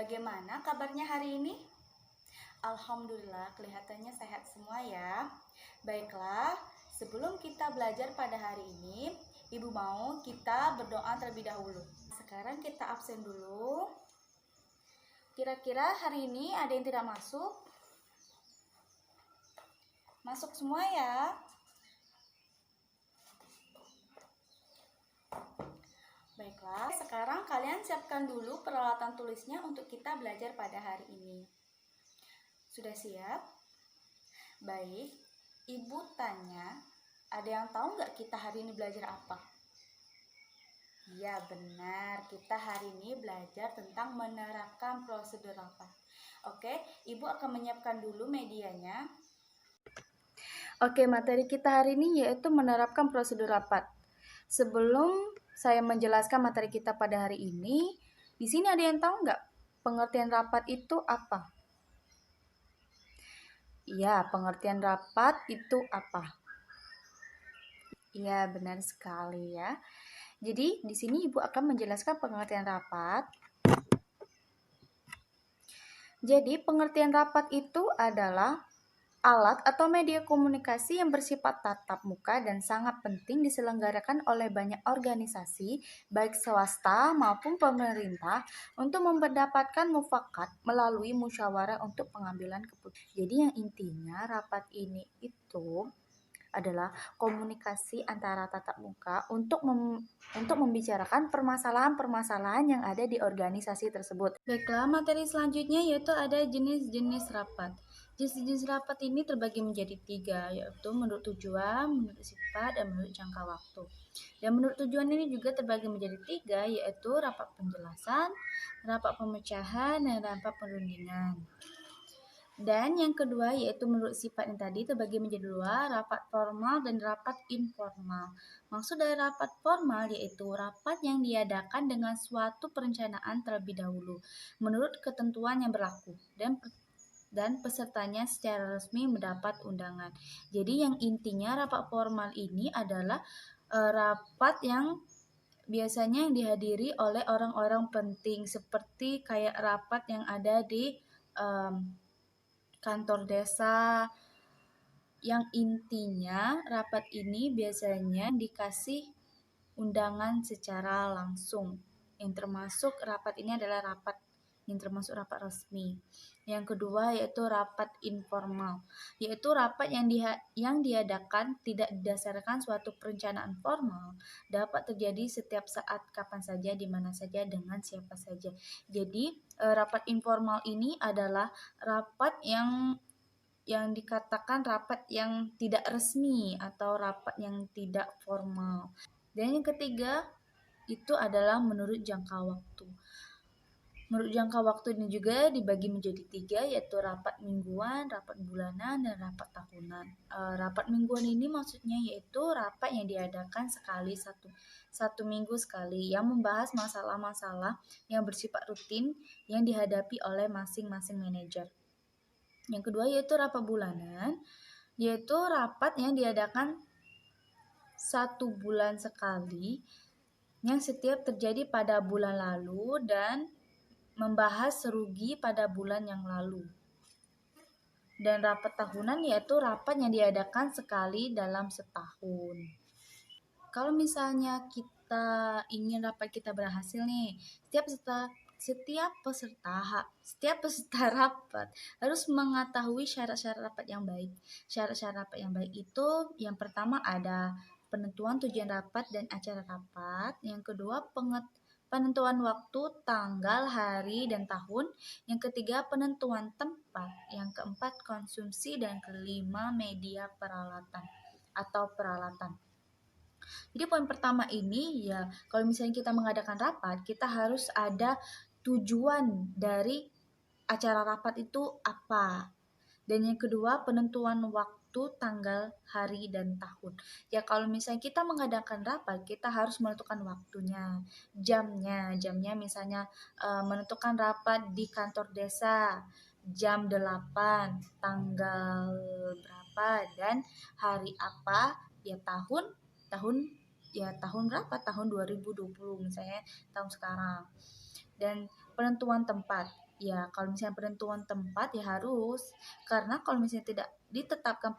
Bagaimana kabarnya hari ini? Alhamdulillah, kelihatannya sehat semua ya. Baiklah, sebelum kita belajar pada hari ini, Ibu mau kita berdoa terlebih dahulu. Sekarang kita absen dulu. Kira-kira hari ini ada yang tidak masuk? Masuk semua ya. Baiklah, sekarang kalian siapkan dulu peralatan tulisnya untuk kita belajar pada hari ini. Sudah siap? Baik, Ibu tanya, ada yang tahu nggak kita hari ini belajar apa? Iya benar, kita hari ini belajar tentang menerapkan prosedur rapat. Oke, Ibu akan menyiapkan dulu medianya. Oke, materi kita hari ini yaitu menerapkan prosedur rapat. Sebelum saya menjelaskan materi kita pada hari ini, di sini ada yang tahu nggak pengertian rapat itu apa? Iya, pengertian rapat itu apa? Iya, benar sekali ya. Jadi, di sini Ibu akan menjelaskan pengertian rapat. Jadi, pengertian rapat itu adalah alat atau media komunikasi yang bersifat tatap muka dan sangat penting diselenggarakan oleh banyak organisasi, baik swasta maupun pemerintah, untuk mendapatkan mufakat melalui musyawarah untuk pengambilan keputusan. Jadi yang intinya rapat ini itu adalah komunikasi antara tatap muka untuk membicarakan permasalahan-permasalahan yang ada di organisasi tersebut. Baiklah, materi selanjutnya yaitu ada jenis-jenis rapat. Jenis-jenis rapat ini terbagi menjadi 3, yaitu menurut tujuan, menurut sifat, dan menurut jangka waktu. Dan menurut tujuan ini juga terbagi menjadi 3, yaitu rapat penjelasan, rapat pemecahan, dan rapat perundingan. Dan yang kedua yaitu menurut sifat yang tadi terbagi menjadi 2, rapat formal dan rapat informal. Maksud dari rapat formal yaitu rapat yang diadakan dengan suatu perencanaan terlebih dahulu menurut ketentuan yang berlaku dan pesertanya secara resmi mendapat undangan. Jadi yang intinya rapat formal ini adalah rapat yang biasanya yang dihadiri oleh orang-orang penting seperti kayak rapat yang ada di kantor desa, yang intinya rapat ini biasanya dikasih undangan secara langsung. Yang termasuk rapat ini adalah rapat yang termasuk rapat resmi. Yang kedua yaitu rapat informal, yaitu rapat yang diadakan tidak didasarkan suatu perencanaan formal, dapat terjadi setiap saat, kapan saja, di mana saja, dengan siapa saja. Jadi rapat informal ini adalah rapat yang dikatakan rapat yang tidak resmi atau rapat yang tidak formal. Dan yang ketiga itu adalah menurut jangka waktu. Menurut jangka waktu ini juga dibagi menjadi 3, yaitu rapat mingguan, rapat bulanan, dan rapat tahunan. Rapat mingguan ini maksudnya yaitu rapat yang diadakan sekali satu minggu sekali, yang membahas masalah-masalah yang bersifat rutin yang dihadapi oleh masing-masing manajer. Yang kedua yaitu rapat bulanan, yaitu rapat yang diadakan 1 bulan sekali, yang setiap terjadi pada bulan lalu dan membahas rugi pada bulan yang lalu. Dan rapat tahunan yaitu rapat yang diadakan sekali dalam setahun. Kalau misalnya kita ingin rapat kita berhasil nih, setiap peserta rapat harus mengetahui syarat-syarat rapat yang baik. Syarat-syarat rapat yang baik itu yang pertama ada penentuan tujuan rapat dan acara rapat. Yang kedua penentuan waktu, tanggal, hari, dan tahun. Yang ketiga penentuan tempat. Yang keempat konsumsi, dan kelima media peralatan. Jadi poin pertama ini ya, kalau misalnya kita mengadakan rapat, kita harus ada tujuan dari acara rapat itu apa. Dan yang kedua penentuan waktu, tanggal, hari, dan tahun. Ya kalau misalnya kita mengadakan rapat, kita harus menentukan waktunya, jamnya misalnya menentukan rapat di kantor desa jam 8, tanggal berapa, dan hari apa, ya tahun berapa, tahun 2020 misalnya, tahun sekarang. Dan penentuan tempat Ya, kalau misalnya penentuan tempat ya harus, karena kalau misalnya tidak ditetapkan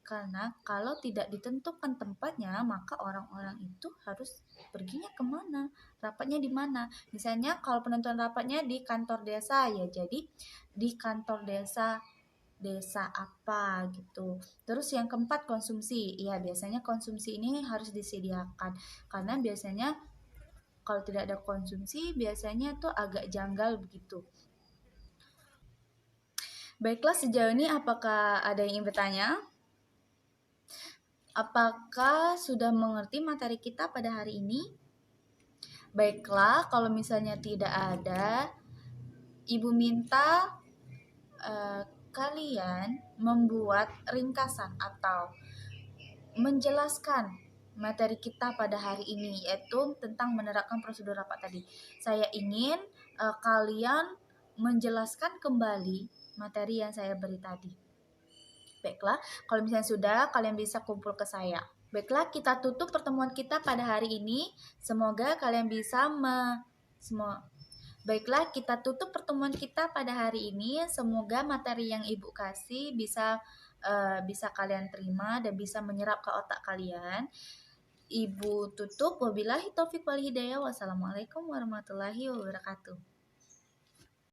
karena kalau tidak ditentukan tempatnya, maka orang-orang itu harus perginya kemana, rapatnya di mana. Misalnya kalau penentuan rapatnya di kantor desa ya, jadi di kantor desa desa apa gitu. Terus yang keempat konsumsi. Ya, biasanya konsumsi ini harus disediakan karena biasanya kalau tidak ada konsumsi biasanya tuh agak janggal begitu. Baiklah, sejauh ini apakah ada yang ingin bertanya? Apakah sudah mengerti materi kita pada hari ini? Baiklah, kalau misalnya tidak ada, Ibu minta kalian membuat ringkasan atau menjelaskan materi kita pada hari ini, yaitu tentang menerapkan prosedur rapat tadi. Saya ingin kalian menjelaskan kembali materi yang saya beri tadi. Baiklah, kalau misalnya sudah, kalian bisa kumpul ke saya. Baiklah, kita tutup pertemuan kita pada hari ini. Semoga kalian bisa Baiklah, kita tutup pertemuan kita pada hari ini. Semoga materi yang Ibu kasih bisa kalian terima dan bisa menyerap ke otak kalian. Ibu tutup. Wabillahi taufik wal hidayah. Wassalamualaikum warahmatullahi wabarakatuh.